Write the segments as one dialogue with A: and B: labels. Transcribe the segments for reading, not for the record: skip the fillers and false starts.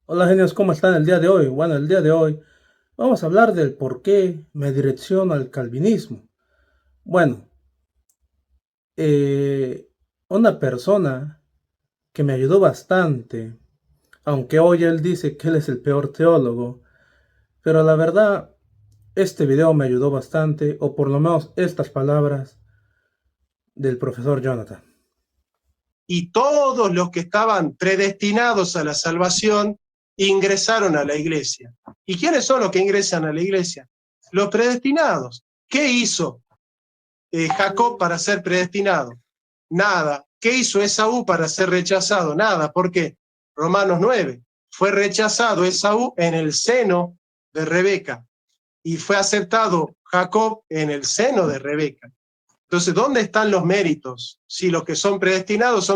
A: Hola genios, ¿cómo están el día de hoy? Bueno, el día de hoy vamos a hablar del por qué me direcciono al calvinismo. Bueno, eh, una persona que me ayudó bastante, aunque hoy él dice que él es el peor teólogo, pero la verdad, este video me ayudó bastante, o por lo menos estas palabras del profesor Jonathan.
B: Y todos los que estaban predestinados a la salvación ingresaron a la iglesia. ¿Y quiénes son los que ingresan a la iglesia? Los predestinados. ¿Qué hizo Jacob para ser predestinado? Nada. ¿Qué hizo Esaú para ser rechazado? Nada. ¿Por qué? Romanos 9. Fue rechazado Esaú en el seno de Rebeca y fue aceptado Jacob en el seno de Rebeca. Entonces, ¿dónde están los méritos? Si los que son predestinados,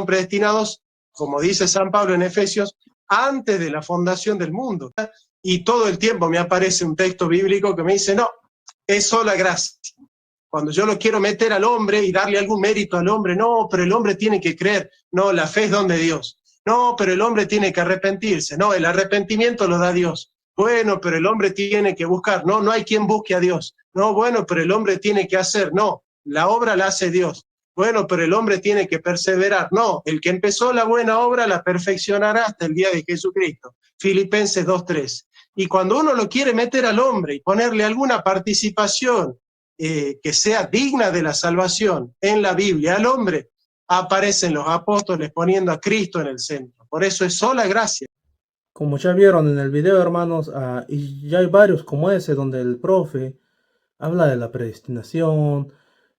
B: como dice San Pablo en Efesios, antes de la fundación del mundo. Y todo el tiempo me aparece un texto bíblico que me dice, no, es sola gracia. Cuando yo lo quiero meter al hombre y darle algún mérito al hombre, no, pero el hombre tiene que creer, no, la fe es don de Dios. No, pero el hombre tiene que arrepentirse, no, el arrepentimiento lo da Dios. Bueno, pero el hombre tiene que buscar, no, no hay quien busque a Dios. No, bueno, pero el hombre tiene que hacer, no, la obra la hace Dios. Bueno, pero el hombre tiene que perseverar. No, el que empezó la buena obra la perfeccionará hasta el día de Jesucristo. Filipenses 2:3. Y cuando uno lo quiere meter al hombre y ponerle alguna participación que sea digna de la salvación en la Biblia al hombre, aparecen los apóstoles poniendo a Cristo en el centro. Por eso es sola gracia.
A: Como ya vieron en el video, hermanos, y ya hay varios como ese donde el profe habla de la predestinación,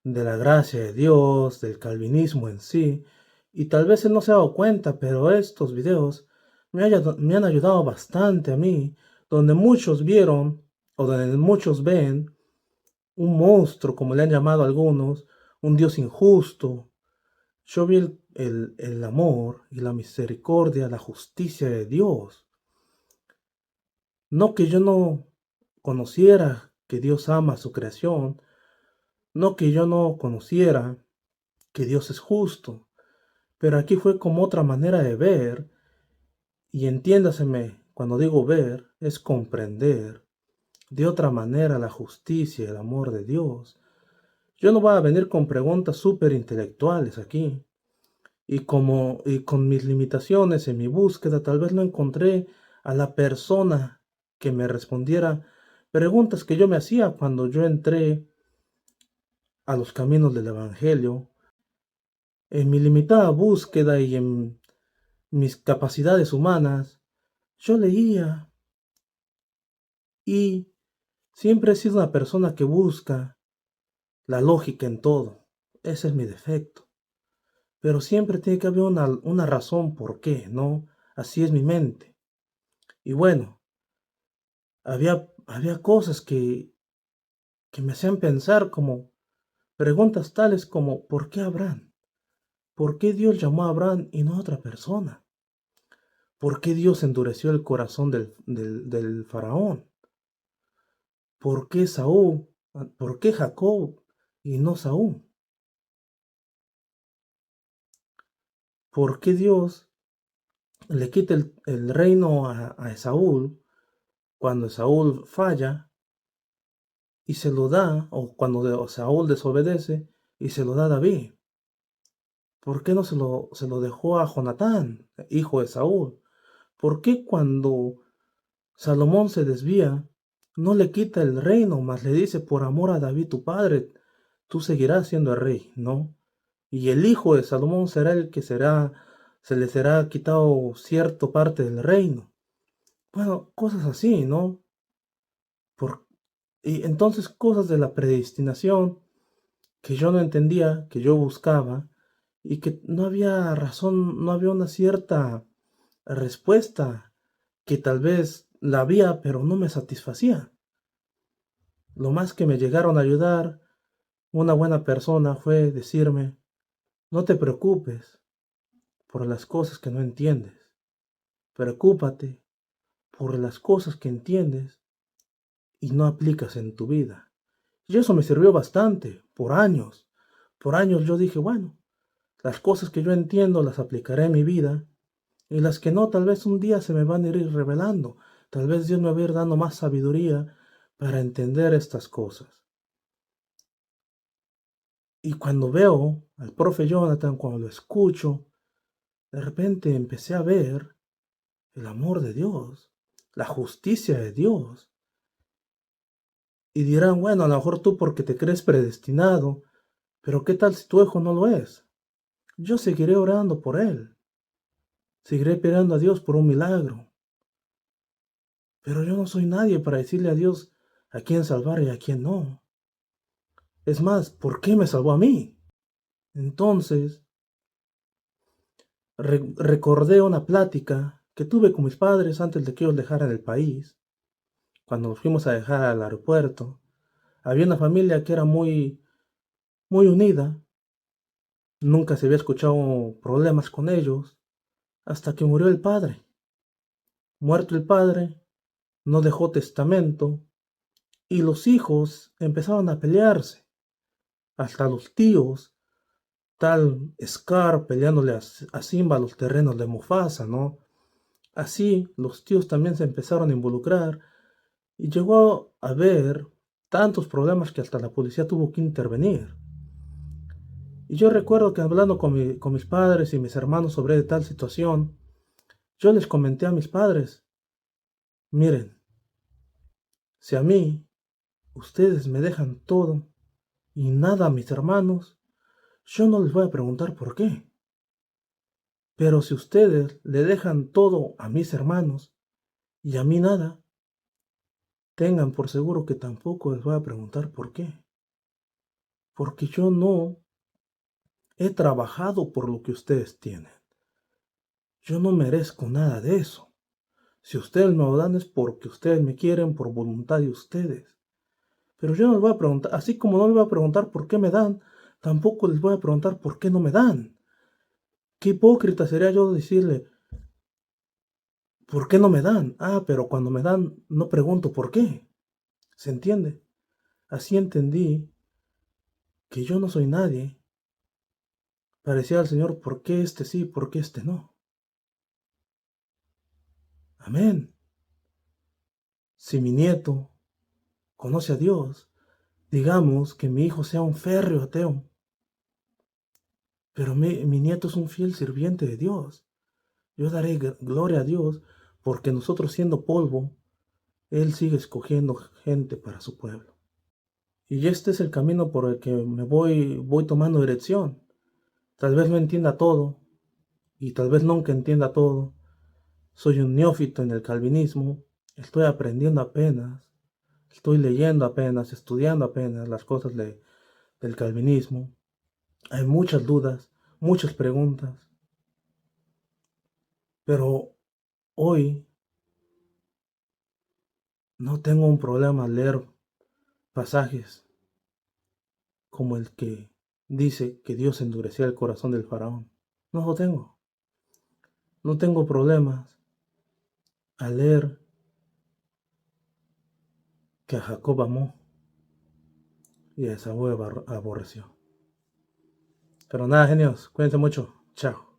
A: de la gracia de Dios, del calvinismo en sí, y tal vez él no se ha dado cuenta, pero estos videos me han ayudado bastante a mí, donde muchos vieron, o donde muchos ven, un monstruo, como le han llamado algunos, un Dios injusto. Yo vi el amor y la misericordia, la justicia de Dios. No que yo no conociera que Dios ama a su creación, no que yo no conociera que Dios es justo, pero aquí fue como otra manera de ver, y entiéndaseme, cuando digo ver, es comprender de otra manera la justicia y el amor de Dios. Yo no voy a venir con preguntas súper intelectuales aquí, y con mis limitaciones en mi búsqueda, tal vez no encontré a la persona que me respondiera preguntas que yo me hacía cuando yo entré a los caminos del Evangelio. En mi limitada búsqueda y en mis capacidades humanas, yo leía y siempre he sido una persona que busca la lógica en todo. Ese es mi defecto. Pero siempre tiene que haber una razón por qué, ¿no? Así es mi mente. Y bueno, había cosas que me hacían pensar como preguntas tales como ¿por qué Abraham? ¿Por qué Dios llamó a Abraham y no a otra persona? ¿Por qué Dios endureció el corazón del faraón? ¿Por qué Saúl? ¿Por qué Jacob y no Saúl? ¿Por qué Dios le quita el reino a Saúl cuando Saúl falla y se lo da, o cuando Saúl desobedece y se lo da a David? ¿Por qué no se lo dejó a Jonatán, hijo de Saúl? ¿Por qué cuando Salomón se desvía, no le quita el reino, mas le dice, por amor a David tu padre, tú seguirás siendo el rey, ¿no? Y el hijo de Salomón será el que se le será quitado cierta parte del reino. Bueno, cosas así, ¿no? Por, y entonces cosas de la predestinación que yo no entendía, que yo buscaba, y que no había razón, no había una cierta respuesta que tal vez la había, pero no me satisfacía. Lo más que me llegaron a ayudar una buena persona fue decirme, no te preocupes por las cosas que no entiendes, preocúpate por las cosas que entiendes y no aplicas en tu vida. Y eso me sirvió bastante, por años. Por años yo dije, bueno, las cosas que yo entiendo las aplicaré en mi vida Y las que no, tal vez un día se me van a ir revelando. Tal vez Dios me va a ir dando más sabiduría para entender estas cosas. Y cuando veo al profe Jonathan, cuando lo escucho, de repente empecé a ver el amor de Dios, la justicia de Dios. Y dirán, bueno, a lo mejor tú porque te crees predestinado, pero ¿qué tal si tu hijo no lo es? Yo seguiré orando por él, seguiré pidiendo a Dios por un milagro, pero yo no soy nadie para decirle a Dios a quién salvar y a quién no. Es más, ¿por qué me salvó a mí? Entonces, recordé una plática que tuve con mis padres antes de que ellos dejaran el país. Cuando nos fuimos a dejar al aeropuerto, había una familia que era muy unida. Nunca se había escuchado problemas con ellos hasta que murió el padre. Muerto el padre, no dejó testamento y los hijos empezaron a pelearse. Hasta los tíos, tal Scar peleándole a Simba los terrenos de Mufasa, ¿no? Así los tíos también se empezaron a involucrar y llegó a haber tantos problemas que hasta la policía tuvo que intervenir. Y yo recuerdo que hablando con mis padres y mis hermanos sobre tal situación, yo les comenté a mis padres, miren, si a mí ustedes me dejan todo y nada a mis hermanos, yo no les voy a preguntar por qué. Pero si ustedes le dejan todo a mis hermanos y a mí nada, tengan por seguro que tampoco les voy a preguntar por qué. Porque yo no he trabajado por lo que ustedes tienen. Yo no merezco nada de eso. Si ustedes me lo dan es porque ustedes me quieren por voluntad de ustedes. Pero yo no les voy a preguntar, así como no les voy a preguntar por qué me dan, tampoco les voy a preguntar por qué no me dan. Qué hipócrita sería yo decirle, ¿por qué no me dan? Ah, pero cuando me dan no pregunto por qué. ¿Se entiende? Así entendí que yo no soy nadie para decir al Señor por qué este sí, por qué este no. Amén. Si mi nieto conoce a Dios, digamos que mi hijo sea un férreo ateo, pero mi nieto es un fiel sirviente de Dios. Yo daré gloria a Dios porque nosotros siendo polvo, Él sigue escogiendo gente para su pueblo. Y este es el camino por el que me voy tomando dirección. Tal vez no entienda todo y tal vez nunca entienda todo. Soy un neófito en el calvinismo, estoy aprendiendo apenas, estoy leyendo apenas, estudiando apenas las cosas del calvinismo. Hay muchas dudas, muchas preguntas, pero hoy no tengo un problema al leer pasajes como el que dice que Dios endurecía el corazón del faraón. No lo tengo. No tengo problemas al leer que a Jacob amó y a Esaú aborreció. Pero nada, genios, cuídense mucho. Chao.